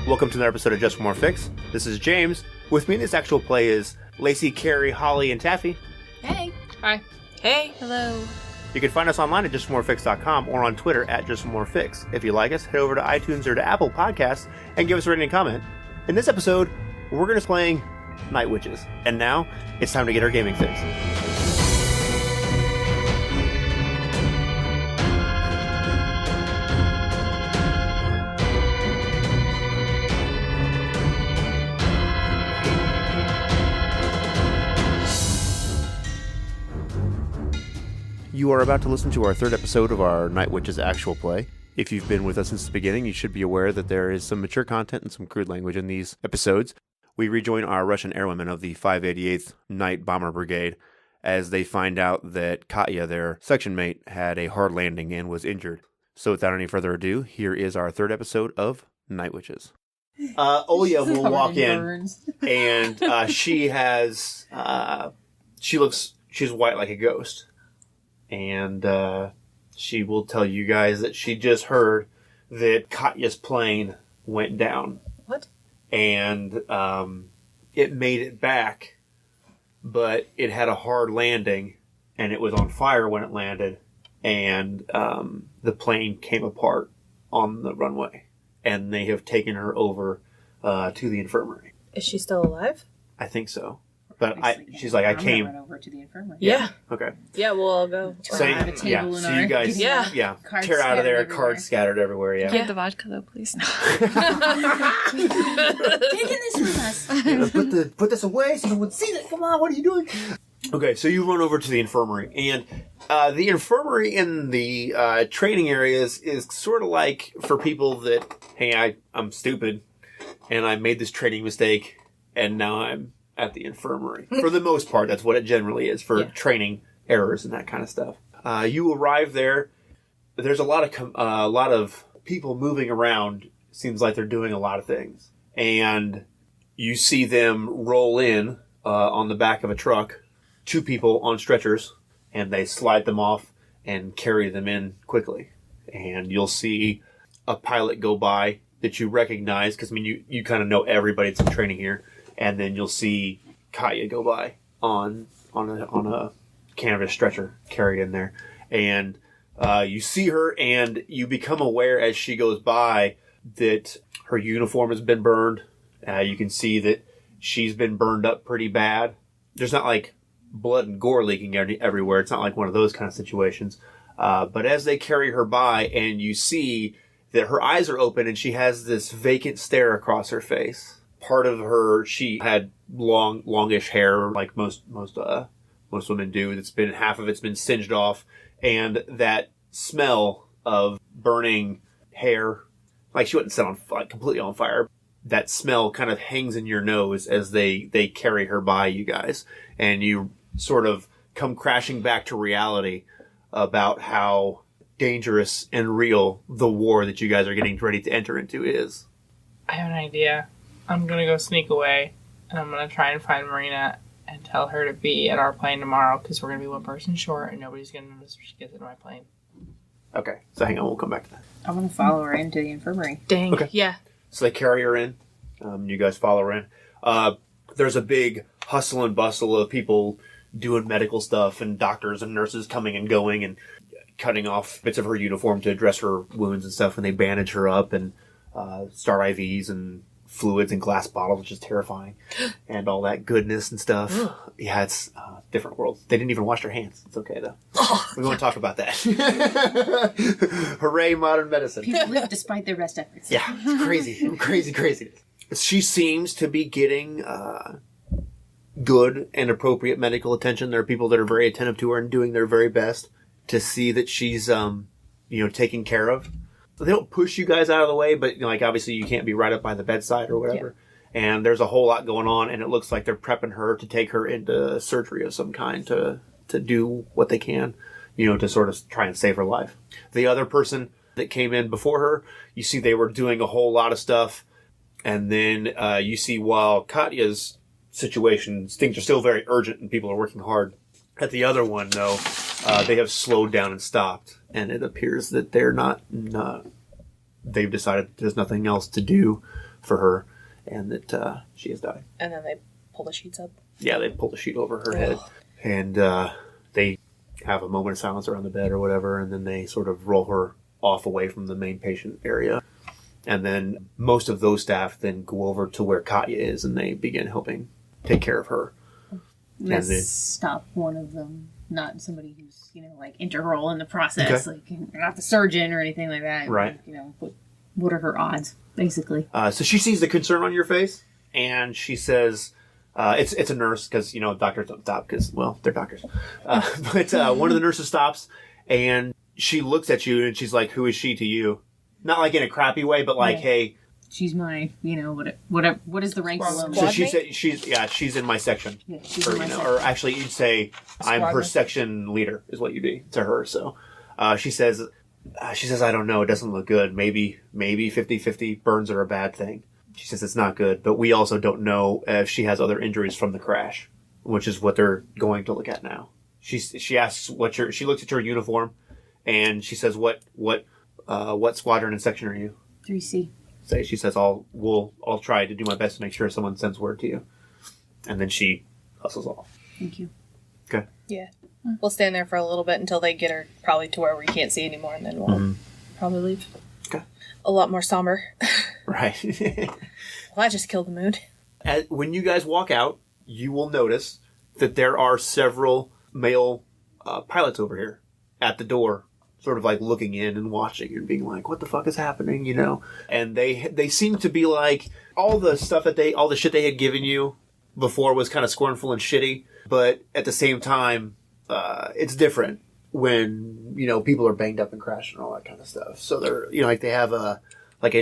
Welcome to another episode of Just For More Fix. This is James. With me in this actual play is Lacey, Carrie, Holly, and Taffy. Hey. Hi. Hey. Hello. You can find us online at justformorefix.com or on Twitter at justformorefix. If you like us, head over to iTunes or to Apple Podcasts and give us a rating and comment. In this episode, we're going to be playing Night Witches. And now, it's time to get our gaming fix. You are about to listen to our third episode of our Night Witches actual play. If you've been with us since the beginning, you should be aware that there is some mature content and some crude language in these episodes. We rejoin our Russian airwomen of the 588th Night Bomber Brigade as they find out that Katya, their section mate, had a hard landing and was injured. So without any further ado, here is our third episode of Night Witches. Olya will walk in and she's white like a ghost. And she will tell you guys that she just heard that Katya's plane went down. What? And it made it back, but it had a hard landing, and it was on fire when it landed, and the plane came apart on the runway, and they have taken her over to the infirmary. Is she still alive? I think so. But she's like, I came. Run over to the infirmary. Yeah. Okay. Yeah, we'll all go. So you guys, cards tear out of there, scattered cards scattered everywhere. Yeah. Yeah. The vodka though, please. Taking this with us. Put this away so no one sees it. Come on, what are you doing? Okay, so you run over to the infirmary, and the infirmary in the training areas is sort of like for people that, hey, I'm stupid, and I made this training mistake, and now I'm at the infirmary. For the most part, that's what it generally is for training errors and that kind of stuff. You arrive there. There's a lot of people moving around. Seems like they're doing a lot of things. And you see them roll in on the back of a truck, 2 people on stretchers, and they slide them off and carry them in quickly. And you'll see a pilot go by that you recognize, because, I mean, you kind of know everybody that's in training here. And then you'll see Katya go by on a canvas stretcher carried in there. And you see her, and you become aware as she goes by that her uniform has been burned. You can see that she's been burned up pretty bad. There's not like blood and gore leaking everywhere. It's not like one of those kind of situations. But as they carry her by, and you see that her eyes are open and she has this vacant stare across her face. Part of her, she had longish hair, like most women do. Half of it's been singed off, and that smell of burning hair, like she wasn't set on completely on fire. That smell kind of hangs in your nose as they carry her by you guys, and you sort of come crashing back to reality about how dangerous and real the war that you guys are getting ready to enter into is. I have an idea. I'm going to go sneak away, and I'm going to try and find Marina and tell her to be at our plane tomorrow, because we're going to be one person short, and nobody's going to notice if she gets into my plane. Okay, so hang on, we'll come back to that. I want to follow her into the infirmary. Dang. Okay. Yeah. So they carry her in. You guys follow her in. There's a big hustle and bustle of people doing medical stuff, and doctors and nurses coming and going and cutting off bits of her uniform to address her wounds and stuff, and they bandage her up and start IVs and fluids and glass bottles, which is terrifying, and all that goodness and stuff. Yeah, it's a different world. They didn't even wash their hands. It's okay, though. We won't talk about that. Hooray, modern medicine. People live despite their best efforts. Yeah, it's crazy. Crazy. She seems to be getting good and appropriate medical attention. There are people that are very attentive to her and doing their very best to see that she's, taken care of. They don't push you guys out of the way, but obviously you can't be right up by the bedside or whatever. Yeah. And there's a whole lot going on, and it looks like they're prepping her to take her into surgery of some kind to do what they can, to sort of try and save her life. The other person that came in before her, you see they were doing a whole lot of stuff, and then you see while Katya's situation, things are still very urgent and people are working hard. At the other one, though, they have slowed down and stopped, and it appears that they're not they've decided there's nothing else to do for her, and that she has died. And then they pull the sheets up. Yeah, they pull the sheet over her head, and they have a moment of silence around the bed or whatever, and then they sort of roll her off away from the main patient area. And then most of those staff then go over to where Katya is, and they begin helping take care of her. Let's stop one of them, not somebody who's, like integral in the process, like not the surgeon or anything like that. Right. What are her odds, basically? So she sees the concern on your face, and she says, it's a nurse, because, doctors don't stop, because, well, they're doctors. But one of the nurses stops, and she looks at you, and she's like, who is she to you? Not like in a crappy way, but like, hey... She's my, what is the rank below me? So she's in my section. Yeah, she's in my section. Or actually, you'd say, I'm her section leader, is what you'd be to her. So she says, I don't know, it doesn't look good. Maybe 50-50 burns are a bad thing. She says it's not good, but we also don't know if she has other injuries from the crash, which is what they're going to look at now. She asks she looks at your uniform, and she says, what squadron and section are you? 3C. She says, I'll try to do my best to make sure someone sends word to you. And then she hustles off. Thank you. Okay. Yeah. We'll stand there for a little bit until they get her probably to where we can't see anymore, and then we'll probably leave. Okay. A lot more somber. Right. Well, that just killed the mood. When you guys walk out, you will notice that there are several male pilots over here at the door, sort of like looking in and watching and being like, what the fuck is happening, And they seem to be like, all the shit they had given you before was kind of scornful and shitty, but at the same time, it's different when, people are banged up and crashed and all that kind of stuff. So they're, they have a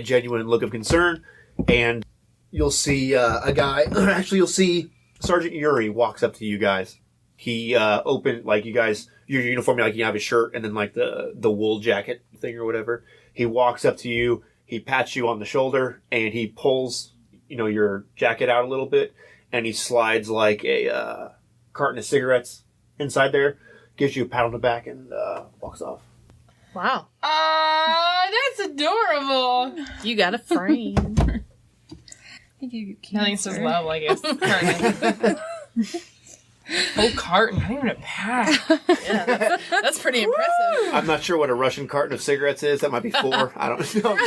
genuine look of concern, and you'll see a guy, actually you'll see Sergeant Yuri walks up to you guys. He opened, you guys, your uniform, you have his shirt and then the wool jacket thing or whatever. He walks up to you, he pats you on the shoulder, and he pulls, your jacket out a little bit, and he slides a carton of cigarettes inside there, gives you a pat on the back, and walks off. Wow. That's adorable. You got a friend. Nothing's just love, I guess. Carton. Whole carton, not even a pack. Yeah, that's pretty impressive. I'm not sure what a Russian carton of cigarettes is. That might be 4. I don't know.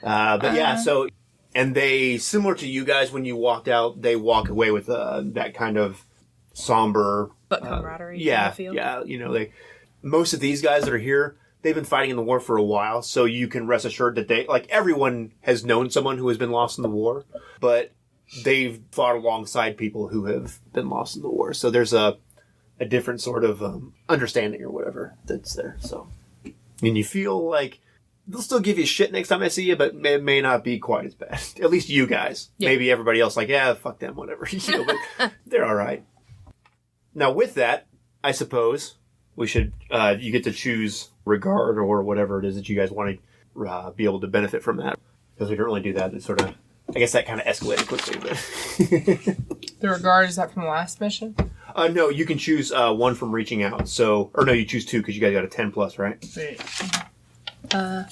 But yeah, so, and they, similar to you guys, when you walked out, they walk away with that kind of somber... But camaraderie. Yeah, most of these guys that are here, they've been fighting in the war for a while, so you can rest assured that everyone has known someone who has been lost in the war, but they've fought alongside people who have been lost in the war. So there's a different sort of understanding or whatever that's there. So, and you feel like they'll still give you shit next time I see you, but it may not be quite as bad. At least you guys. Yeah. Maybe everybody else fuck them, whatever. But they're all right. Now with that, I suppose we should, you get to choose regard or whatever it is that you guys want to be able to benefit from that. Because we don't really do that. It's sort of, I guess that kind of escalated quickly, but... The regard, is that from the last mission? No, you can choose one from reaching out. So, or no, you choose 2 because you guys got a 10 plus, right? Wait. I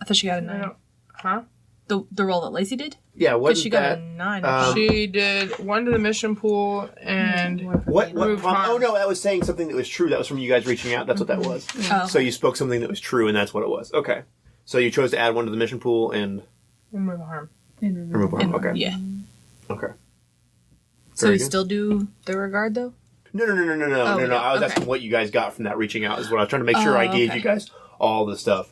thought she got a 9. Huh? The roll that Lacey did? Yeah, what she got a 9. She did 1 to the mission pool and... What oh no, that was saying something that was true. That was from you guys reaching out. That's what that was. Oh. So you spoke something that was true, and that's what it was. Okay. So you chose to add 1 to the mission pool and... Remove harm. Remove harm, okay. Yeah. Okay. So we still do the regard, though? No. I was asking what you guys got from that reaching out is what I was trying to make sure I gave you guys all the stuff.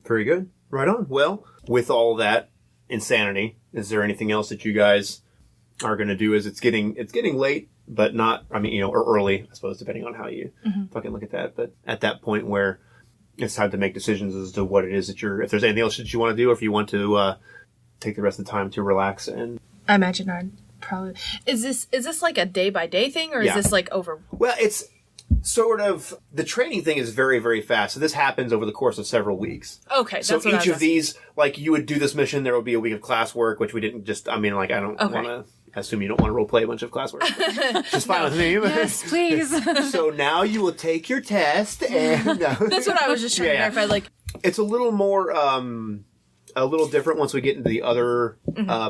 Very good. Right on. Well, with all that insanity, is there anything else that you guys are going to do as it's getting late, but not, or early, I suppose, depending on how you fucking look at that. But at that point where it's time to make decisions as to what it is that if there's anything else that you want to do, or if you want to take the rest of the time to relax and... I imagine I'd probably... Is this like a day-by-day thing, or is this like over... Well, it's sort of... The training thing is very, very fast. So this happens over the course of several weeks. Okay, that's so what I was each of these, you would do this mission, there would be a week of classwork, which we didn't just... I don't want to... I assume you don't want to role play a bunch of classwork. Just fine with me. Yes, please. So now you will take your test and... That's what I was just trying to verify, It's a little more... a little different once we get into the other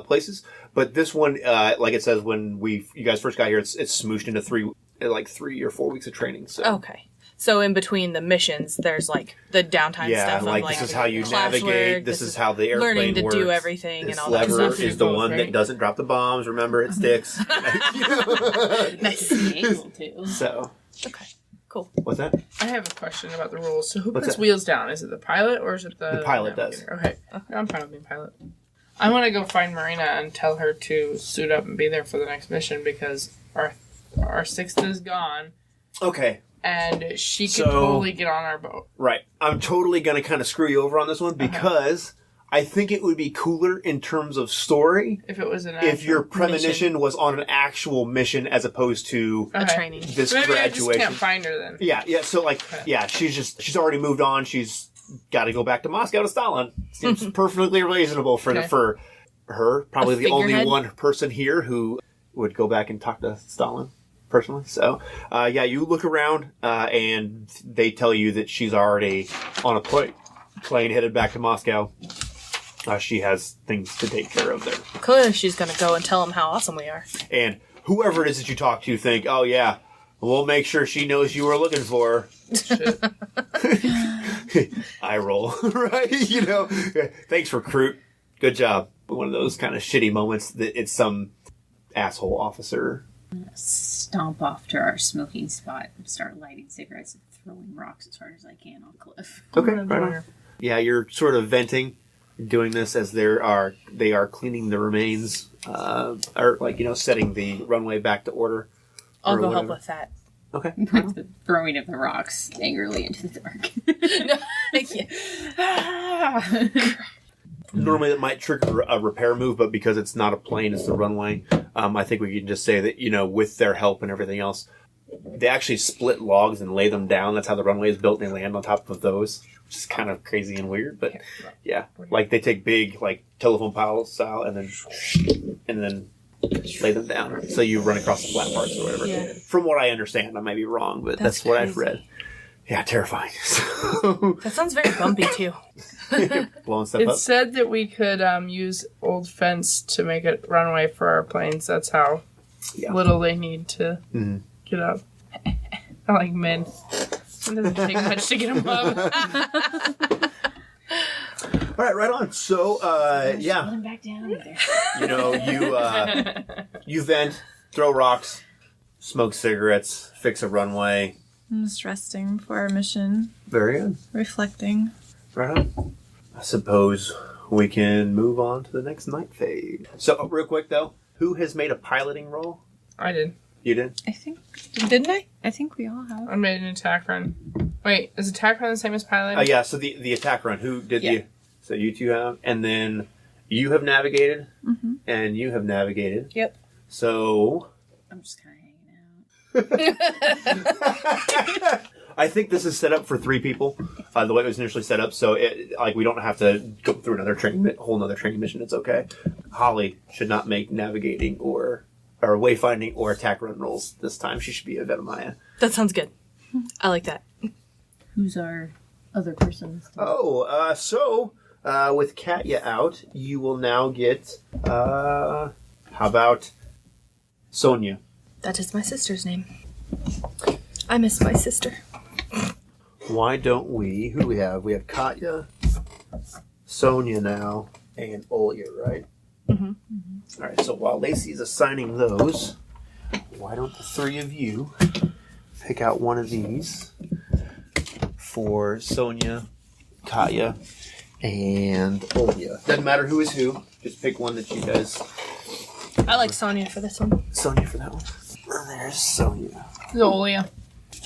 places. But this one, like it says when you guys first got here, it's smooshed into 3 or 4 weeks of training. So Okay. So in between the missions, there's like the downtime stuff. like of, this is how you class navigate. work, This is how the airplane learning to works. do everything This and all that lever stuff. is the Cool, one right? that doesn't drop the bombs. Remember, it sticks. Nice. Able to. So, Okay. Cool. what's that? I have a question about the rules. So who What's puts that? wheels down? Is it the pilot or is it the pilot does. navigator? Okay. I'm fine with being pilot. I want to go find Marina and tell her to suit up and be there for the next mission because our sixth is gone Okay. and she could So- totally get on our boat. Right. I'm totally going to kind of screw you over on this one because I think it would be cooler in terms of story If it was an if your actual premonition was on an actual mission as opposed to A Okay. training. this So maybe I just graduation. can't find her then. Yeah. So she's already moved on. She's got to go back to Moscow to Stalin. Seems perfectly reasonable for Okay. for her. Probably A the only figurehead? one person here who would go back and talk to Stalin personally. So, you look around and they tell you that she's already on a plane headed back to Moscow. She has things to take care of there. Clearly, she's gonna go and tell them how awesome we are. And whoever it is that you talk to think, oh yeah, we'll make sure she knows you were looking for her. Shit. I roll, right? Thanks, recruit. Good job. One of those kind of shitty moments that it's some asshole officer. Stomp off to our smoking spot and start lighting cigarettes and throwing rocks as hard as I can on Cliff. Okay, right on. Yeah, you're sort of venting, doing this as they are cleaning the remains, setting the runway back to order. I'll or go help whatever. with that. Okay. With the throwing of the rocks angrily into the dark. Normally that might trigger a repair move, but because it's not a plane, it's the runway, I think we can just say that, with their help and everything else, they actually split logs and lay them down. That's how the runway is built, and they land on top of those, which is kind of crazy and weird, but yeah. Like they take big, telephone pile style and then lay them down. So you run across the flat parts or whatever. Yeah. From what I understand, I might be wrong, but that's what I've read. Yeah, terrifying. So, That sounds very bumpy too. blowing stuff It up. said that we could use old fence to make a runway for our planes. That's how little they need to get up. I like men. It doesn't take much to get them up. All right, right on. So, Let him back down either. you vent, throw rocks, smoke cigarettes, fix a runway. I'm just resting for our mission, Very good. reflecting. Right on. I suppose we can move on to the next night phase. So, real quick though, who has made a piloting roll? I did. You did? I think Didn't I? I think we all have. I made an attack run. Wait, is attack run the same as piloting? Yeah. So the attack run. Who did the? So you two have, and then you have navigated, and you have navigated. Yep. So I'm just kind of hanging out. I think this is set up for 3 people. The way it was initially set up, so we don't have to go through whole another training mission. It's okay. Holly should not make navigating or wayfinding or attack run rolls this time. She should be a Venomaya. That sounds good. I like that. Who's our other person? With Katya out, you will now get. How about Sonia? That is my sister's name. I miss my sister. Why don't we? Who do we have? We have Katya, Sonia now, and Olya, right? Mhm. All right. So while Lacey's assigning those, why don't the 3 of you pick out one of these for Sonia, Katya, and Olya? Doesn't matter who is who. Just pick one that you guys. I like Sonia for this one. Sonia for that one. And there's Sonia. Zolia.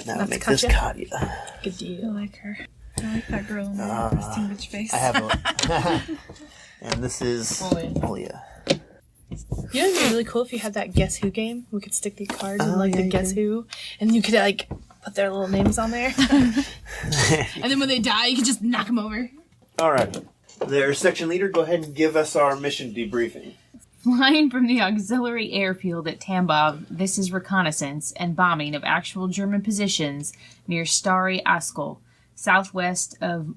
Now That's make this Katya. Katya. Good I deal. like her. I like that girl in the resting bitch face. I have a. And this is Olya. Olya. You know, it'd be really cool if you had that Guess Who game. We could stick these cards in Oh, the yeah, Guess yeah. Who, and you could put their little names on there. And then when they die, you could just knock them over. All right. There's section leader. Go ahead and give us our mission debriefing. Flying from the auxiliary airfield at Tambov, this is reconnaissance and bombing of actual German positions near Stary Oskol, southwest of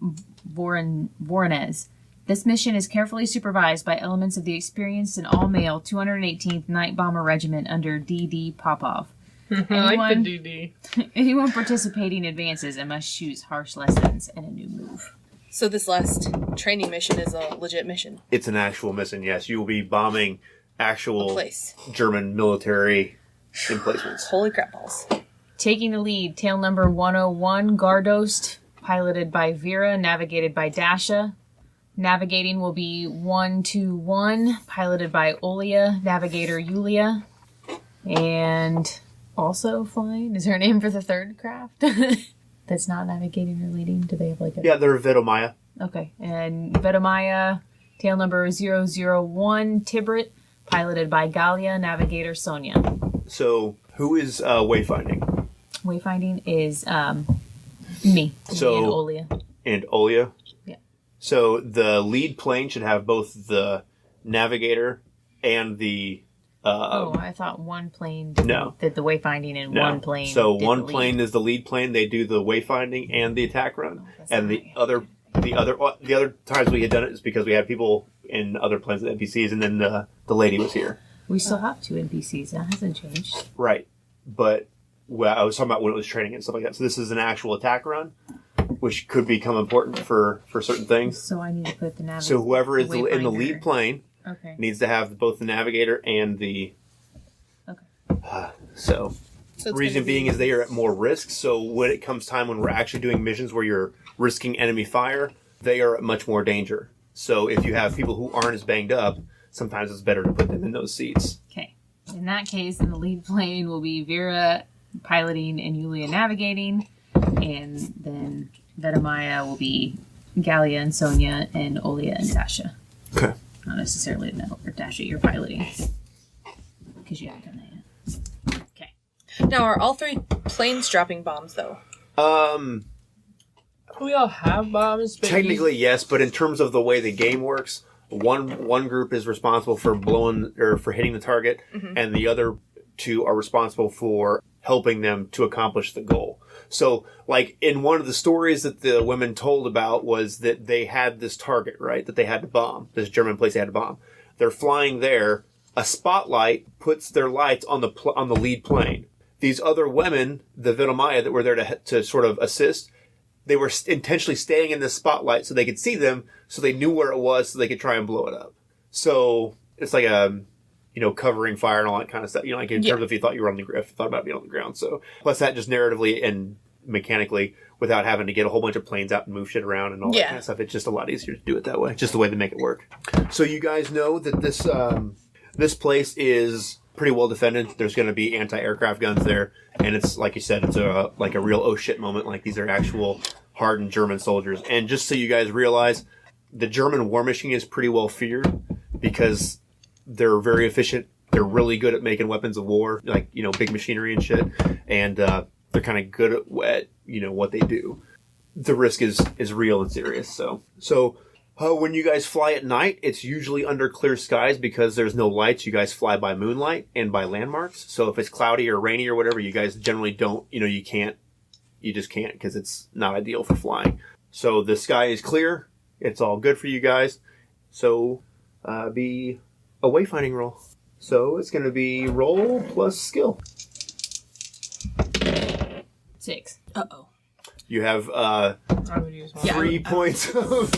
Voronezh. This mission is carefully supervised by elements of the experienced and all-male 218th Night Bomber Regiment under D.D. Popov. I like the DD. Anyone participating advances and must choose harsh lessons and a new move. So this last training mission is a legit mission. It's an actual mission, yes. You will be bombing actual Place. German military emplacements. Holy crap balls. Taking the lead, tail number 101, Gardost, piloted by Vera, navigated by Dasha. Navigating will be 121, piloted by Olia, navigator Yulia. And also flying, is there a name for the third craft? That's not navigating or leading? Do they have like a... Yeah, they're Vedomaya. Okay, and Vedomaya, tail number 001, Tibrit, piloted by Galia, navigator Sonia. So, who is wayfinding? Wayfinding is me So- and Olia. And Olia? Yeah. So, the lead plane should have both the navigator and the... I thought one plane did, No. did the wayfinding and No. one plane So did one the lead. plane is the lead plane. They do the wayfinding and the attack run. that's And the other times we had done it is because we had people in other planes with NPCs, and then the lady was here. We still have 2 NPCs. That hasn't changed. Right. But I was talking about when it was training and stuff like that. So this is an actual attack run, which could become important for certain things. So I need to put the navigator. So whoever is in the wayfinder. lead plane Okay. needs to have both the navigator and the. Okay. So So it's reason gonna be- being is they are at more risk. So when it comes time when we're actually doing missions where you're risking enemy fire, they are at much more danger. So if you have people who aren't as banged up, sometimes it's better to put them in those seats. Okay. In that case, then the lead plane will be Vera piloting and Yulia navigating, and then Vedomaya will be Galia and Sonia, and Olia and Dasha. Okay. Not necessarily Dasha, you're piloting. Because you haven't done that yet. Okay. Now, are all 3 planes dropping bombs, though? We all have bombs, but Technically, yes, but in terms of the way the game works, one group is responsible for blowing or for hitting the target, and the other 2 are responsible for helping them to accomplish the goal. So, like in one of the stories that the women told about was that they had this target, right? That they had to bomb, this German place they had to bomb. They're flying there. A spotlight puts their lights on the lead plane. These other women, the Vedomaya that were there to sort of assist, they were intentionally staying in the spotlight so they could see them, so they knew where it was, so they could try and blow it up. So it's like a, covering fire and all that kind of stuff. Like in terms of if you thought you were if you thought about being on the ground. So plus that just narratively and mechanically, without having to get a whole bunch of planes out and move shit around and all that kind of stuff, it's just a lot easier to do it that way. Just the way they make it work. So you guys know that this place is pretty well defended. There's going to be anti-aircraft guns there, and it's like you said, it's a real oh shit moment. Like these are actual hardened German soldiers. And just so you guys realize, the German war machine is pretty well feared because they're very efficient. They're really good at making weapons of war, like big machinery and shit, and they're kind of good at what they do. The risk is real and serious. So. When you guys fly at night, it's usually under clear skies because there's no lights. You guys fly by moonlight and by landmarks. So if it's cloudy or rainy or whatever, you guys generally don't, you just can't because it's not ideal for flying. So the sky is clear. It's all good for you guys. So be a wayfinding roll. So it's going to be roll plus skill. 6. Uh-oh. You have I would use one. 3 points of...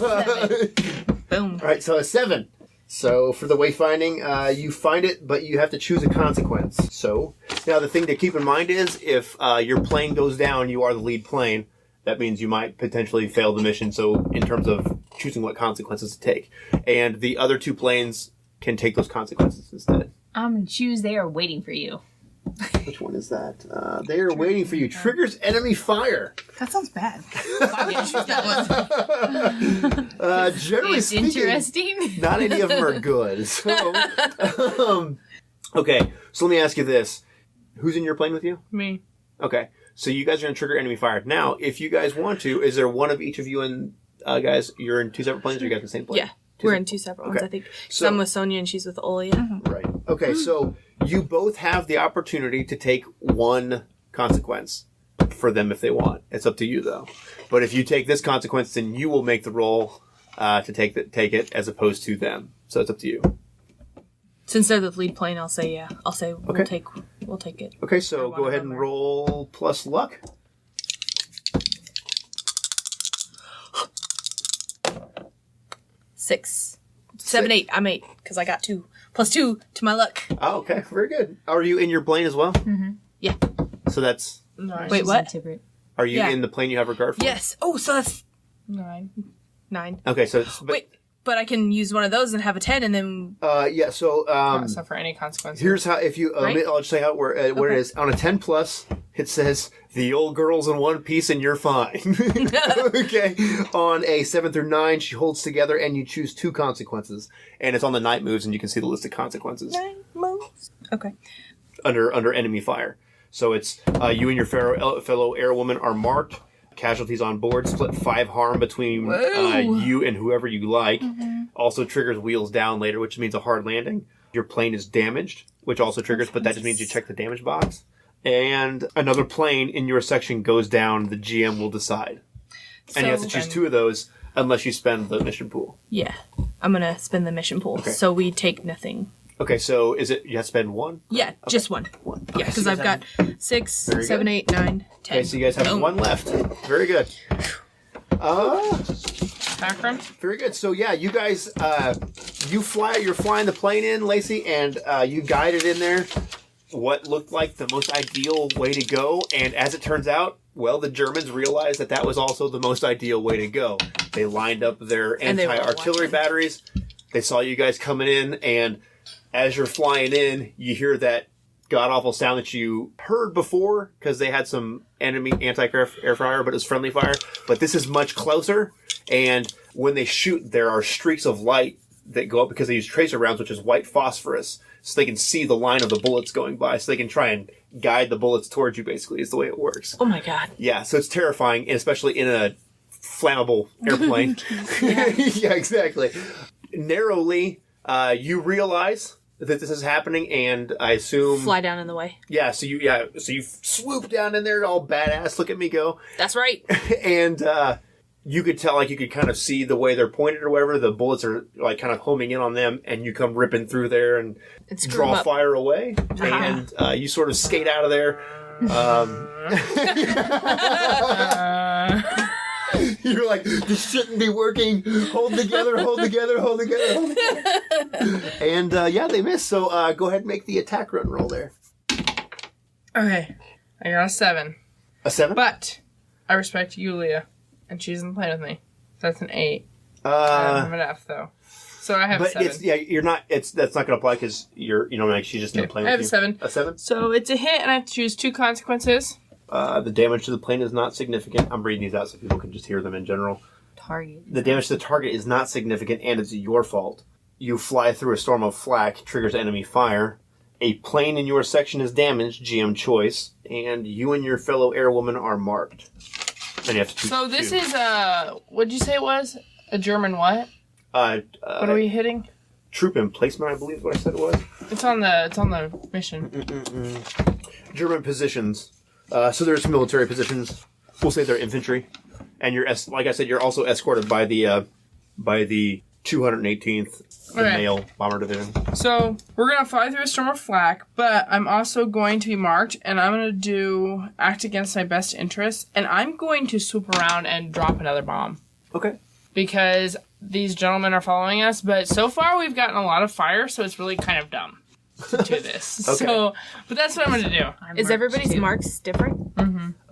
Boom. All right, so a 7. So for the wayfinding, you find it, but you have to choose a consequence. So now the thing to keep in mind is if your plane goes down, you are the lead plane. That means you might potentially fail the mission. So in terms of choosing what consequences to take, and the other 2 planes can take those consequences instead. I'm going to choose they are waiting for you. Which one is that? They are waiting for you. Triggers enemy fire. That sounds bad. Why would you choose that one? Generally It's speaking, interesting. not any of them are good. So, okay. So let me ask you this: who's in your plane with you? Me. Okay. So you guys are going to trigger enemy fire. Now, if you guys want to, is there one of each of you in guys? You're in 2 separate planes, or you guys in the same plane? Yeah. We're in 2 separate ones, Okay. I think. So- I'm with Sonia and she's with Olia. Right. Okay, so you both have the opportunity to take one consequence for them if they want. It's up to you, though. But if you take this consequence, then you will make the roll to take it as opposed to them. So it's up to you. Since they're the lead plane, I'll say yeah. I'll say Okay. we'll take it. Okay, so Or go one ahead of and them are- roll plus luck. Six, 7, 8. I'm 8 because I got 2 plus 2 to my luck. Oh, okay, very good. Are you in your plane as well? Yeah. So that's. Nine. Wait, what? Are you Yeah. in the plane you have regard for? Yes. Oh, so that's 9. 9. Okay, so it's, Wait, but I can use one of those and have a 10, and then yeah. So Not suffer any consequences. here's how. If you Right? I'll just say how what it Okay. is on a 10 plus. It says the old girl's in one piece and you're fine. Okay. On a 7 through 9, she holds together and you choose 2 consequences, and it's on the night moves, and you can see the list of consequences 9 moves. Okay. under enemy fire. So it's you and your fellow airwoman are marked. Casualties on board. Split 5 harm between you and whoever you like. Also triggers wheels down later, which means a hard landing. Your plane is damaged, which also triggers, but that just means you check the damage box. And another plane in your section goes down. The GM will decide, and you have to choose 2 of those unless you spend the mission pool. Yeah. I'm going to spend the mission pool. Okay. So we take nothing. Okay, so is it you have to spend 1? Yeah, just 1. One. Yeah, Okay, because so you I've guys got have- 6, Very 7, good. 8, 9, 10. Okay, so you guys have Boom. 1 left. Very good. Background? Very good. So yeah, you guys, you're flying the plane in, Lacey, and you guided in there what looked like the most ideal way to go. And as it turns out, well, the Germans realized that was also the most ideal way to go. They lined up their And they were anti-artillery watching. batteries. They saw you guys coming in, and as you're flying in, you hear that god-awful sound that you heard before, because they had some enemy anti-air fire, but it was friendly fire. But this is much closer, and when they shoot, there are streaks of light that go up because they use tracer rounds, which is white phosphorus, so they can see the line of the bullets going by, so they can try and guide the bullets towards you, basically, is the way it works. Oh my god. Yeah, so it's terrifying, and especially in a flammable airplane. Yeah, exactly. Narrowly, you realize that this is happening, and I assume Fly down in the way. so you swoop down in there, all badass. Look at me go, That's right. and you could tell, like you could kind of see the way they're pointed or whatever. The bullets are like kind of homing in on them, and you come ripping through there and And screw 'em draw up. fire away, and you sort of skate out of there. You're like, this shouldn't be working. Hold together, hold together, hold together, hold together. And yeah, they miss. So go ahead and make the attack run roll there. Okay. I got a 7. A 7? But I respect Yulia, and she's in the plane with me. That's an 8. I have an F, though. So I have a but 7. it's you're not. That's not going to apply because like she's just in the plane. I have with a you. 7. A 7. So it's a hit, and I have to choose 2 consequences. The damage to the plane is not significant. I'm reading these out so people can just hear them in general. Target. The damage to the target is not significant, and it's your fault. You fly through a storm of flak, triggers enemy fire. A plane in your section is damaged, GM choice, and you and your fellow airwoman are marked. And you have to choose So this 2. is what'd you say it was? A German what? What are we hitting? Troop emplacement, I believe is what I said it was. It's on the mission. German positions. So there's military positions. We'll say they're infantry, and like I said, you're also escorted by the 218th, the Okay. male bomber division. So we're gonna fly through a storm of flak, but I'm also going to be marked, and I'm gonna do act against my best interests, and I'm going to swoop around and drop another bomb Okay. because these gentlemen are following us. But so far we've gotten a lot of fire, so it's really kind of dumb to do this. Okay. So, but that's what I'm gonna do. Is everybody's marks different?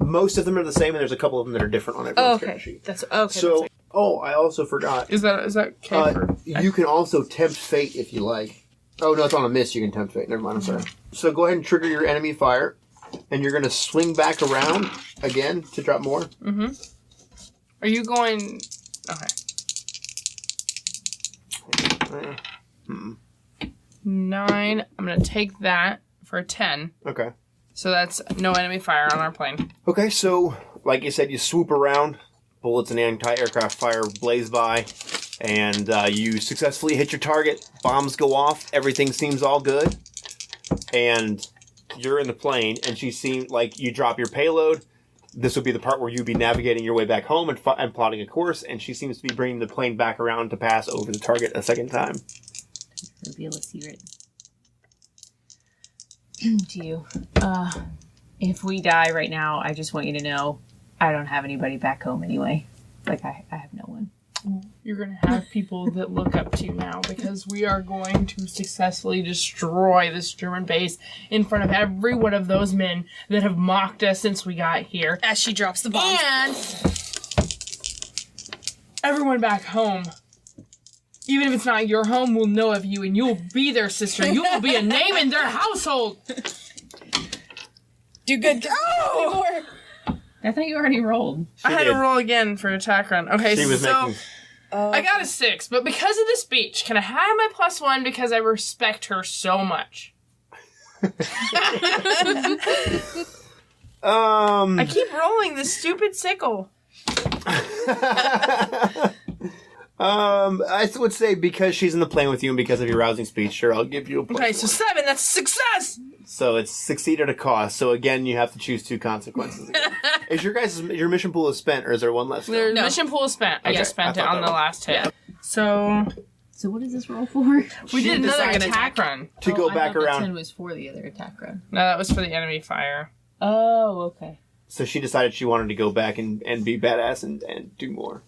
Most of them are the same, and there's a couple of them that are different on everyone's Oh, character okay. sheet. That's okay. So, I also forgot. Is that okay for? You can also tempt fate if you like. Oh, no, it's on a miss. You can tempt fate. Never mind. I'm sorry. So go ahead and trigger your enemy fire, and you're going to swing back around again to drop more. Are you going? Okay. 9. I'm gonna take that for a 10. Okay. So that's no enemy fire on our plane. Okay, so like you said, you swoop around. Bullets and anti-aircraft fire blaze by, and you successfully hit your target. Bombs go off. Everything seems all good, and you're in the plane. And she seems like you drop your payload, this would be the part where you'd be navigating your way back home and plotting a course, and she seems to be bringing the plane back around to pass over the target a second time. Reveal a secret to you. If we die right now, I just want you to know I don't have anybody back home anyway. Like, I have no one. You're going to have people that look up to you now because we are going to successfully destroy this German base in front of every one of those men that have mocked us since we got here. As she drops the bomb. And everyone back home, even if it's not your home, will know of you and you will be their sister. You will be a name in their household. Do good. Go! I thought you already rolled. I had to roll again for attack run. Okay, She was so making... I got a 6, but because of the speech, can I have my +1 because I respect her so much? I keep rolling this stupid sickle. I would say because she's in the plane with you and because of your rousing speech, sure, I'll give you a Okay, so 7, that's a success! So it's succeed at a cost. So again, you have to choose 2 consequences. Again. Is your mission pool is spent, or is there one left? The Still? mission pool is spent. I just spent it on the last hit. Yeah. So what is this roll for? we did another second attack run. To go back I thought around. The 10 was for the other attack run. No, that was for the enemy fire. Oh, okay. So she decided she wanted to go back and be badass and do more.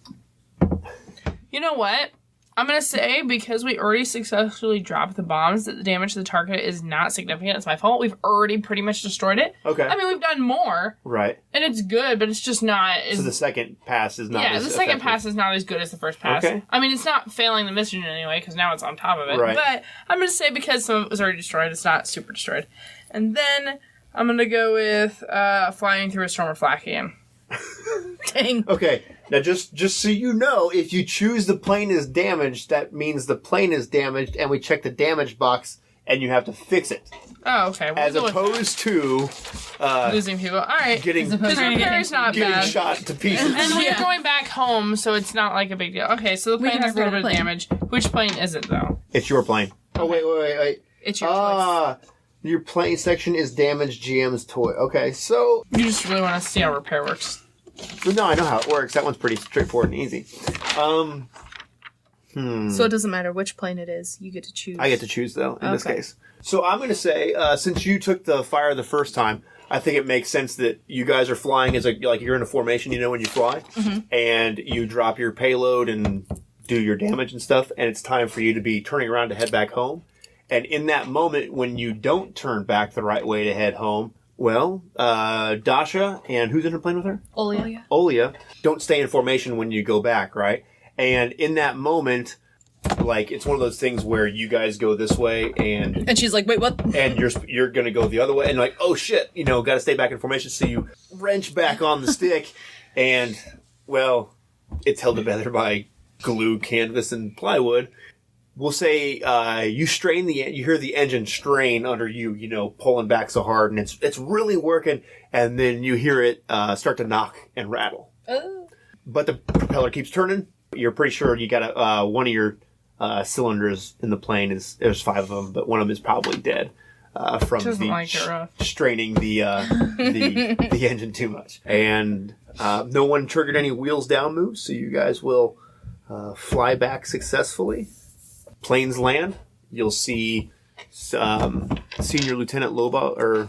You know what? I'm going to say, because we already successfully dropped the bombs, that the damage to the target is not significant. It's my fault. We've already pretty much destroyed it. Okay. I mean, we've done more, Right. and it's good, but it's just not as... So the second pass is not yeah, as the second effective. pass is not as good as the first pass. Okay. I mean, it's not failing the mission in any way, because now it's on top of it. Right. But I'm going to say because some of it was already destroyed, it's not super destroyed. And then I'm going to go with flying through a storm of flak again. Dang. Okay. Now, just so you know, if you choose the plane is damaged, that means the plane is damaged, and we check the damage box, and you have to fix it. Oh, okay. We'll As go with opposed to losing people. All right. getting Because repair is not bad. shot to pieces. And we're going back home, so it's not like a big deal. Okay, so the We plane can has a little bit of plane. damage. Which plane is it, though? It's your plane. Oh, wait. It's your choice. Your plane section is damaged GM's toy. Okay, so... You just really want to see how repair works. No, I know how it works. That one's pretty straightforward and easy. So it doesn't matter which plane it is. You get to choose. I get to choose, though, in this Okay. case. So I'm going to say, since you took the fire the first time, I think it makes sense that you guys are flying as like you're in a formation, when you fly, and you drop your payload and do your damage and stuff, and it's time for you to be turning around to head back home. And in that moment, when you don't turn back the right way to head home, well, Dasha and who's in the plane with her? Olia, don't stay in formation when you go back, right? And in that moment, like, it's one of those things where you guys go this way And she's like, wait, what? and you're going to go the other way, and like, oh shit, got to stay back in formation, so you wrench back on the stick, and, well, it's held together by glue, canvas, and plywood. We'll say you hear the engine strain under you, pulling back so hard, and it's really working, and then you hear it start to knock and rattle. Oh. But the propeller keeps turning. You're pretty sure you got one of your cylinders in the plane there's 5 of them, but one of them is probably dead from Doesn't the like it rough. straining the engine too much. And no one triggered any wheels down moves, so you guys will fly back successfully. Planes land. You'll see Senior Lieutenant Loba, or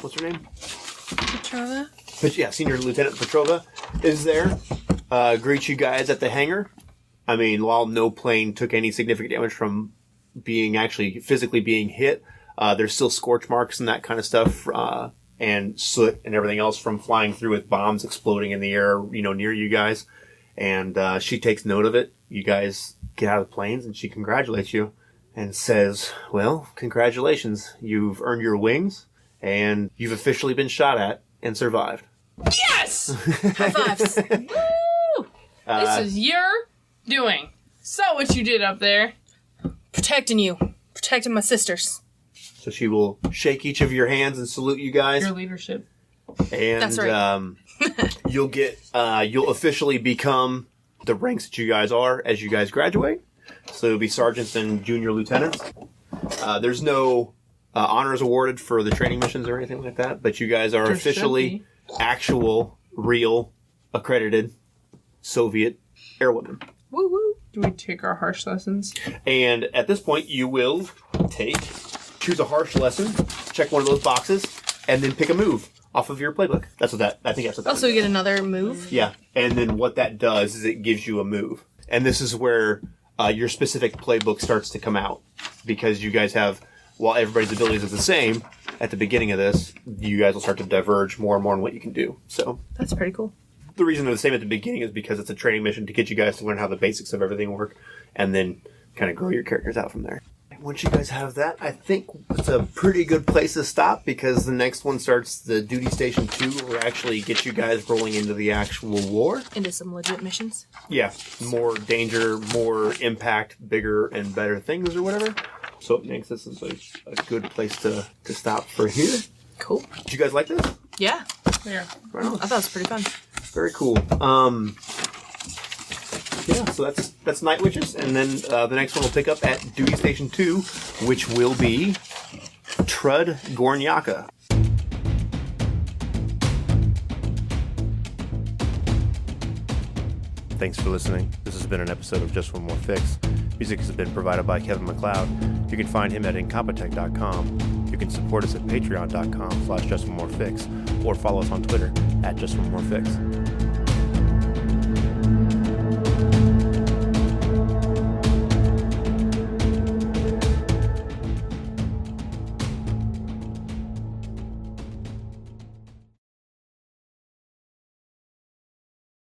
what's her name? Petrova? But yeah, Senior Lieutenant Petrova is there. Greet you guys at the hangar. I mean, while no plane took any significant damage from being actually physically being hit, there's still scorch marks and that kind of stuff, and soot and everything else from flying through with bombs exploding in the air, near you guys. And she takes note of it. You guys get out of the planes, and she congratulates you and says, well, congratulations. You've earned your wings, and you've officially been shot at and survived. Yes! High fives. This is your doing. So what you did up there. Protecting you. Protecting my sisters. So she will shake each of your hands and salute you guys. Your leadership. And That's right. you'll officially become the ranks that you guys are as you guys graduate. So it'll be sergeants and junior lieutenants. There's no honors awarded for the training missions or anything like that, but you guys are There officially should actual, real, accredited Soviet airwomen. Woo woo. Do we take our harsh lessons? And at this point, you will choose a harsh lesson, check one of those boxes, and then pick a move off of your playbook. I think that's what that So we get another move? Yeah. And then what that does is it gives you a move. And this is where your specific playbook starts to come out. Because you guys have, while everybody's abilities are the same, at the beginning of this, you guys will start to diverge more and more in what you can do. So That's pretty cool. the reason they're the same at the beginning is because it's a training mission to get you guys to learn how the basics of everything work, and then kind of grow your characters out from there. Once you guys have that, I think it's a pretty good place to stop, because the next one starts the Duty Station 2, where we actually get you guys rolling into the actual war. Into some legit missions. Yeah, more danger, more impact, bigger and better things or whatever. So it makes this a good place to stop for here. Cool. Did you guys like this? Yeah. Yeah. Right on. I thought it was pretty fun. Very cool. Yeah, so that's Night Witches, and then the next one will pick up at Duty Station 2, which will be Trud Gornyaka. Thanks for listening. This has been an episode of Just One More Fix. Music has been provided by Kevin MacLeod. You can find him at incompetech.com. You can support us at patreon.com/JustOneMoreFix, or follow us on Twitter at JustOneMoreFix.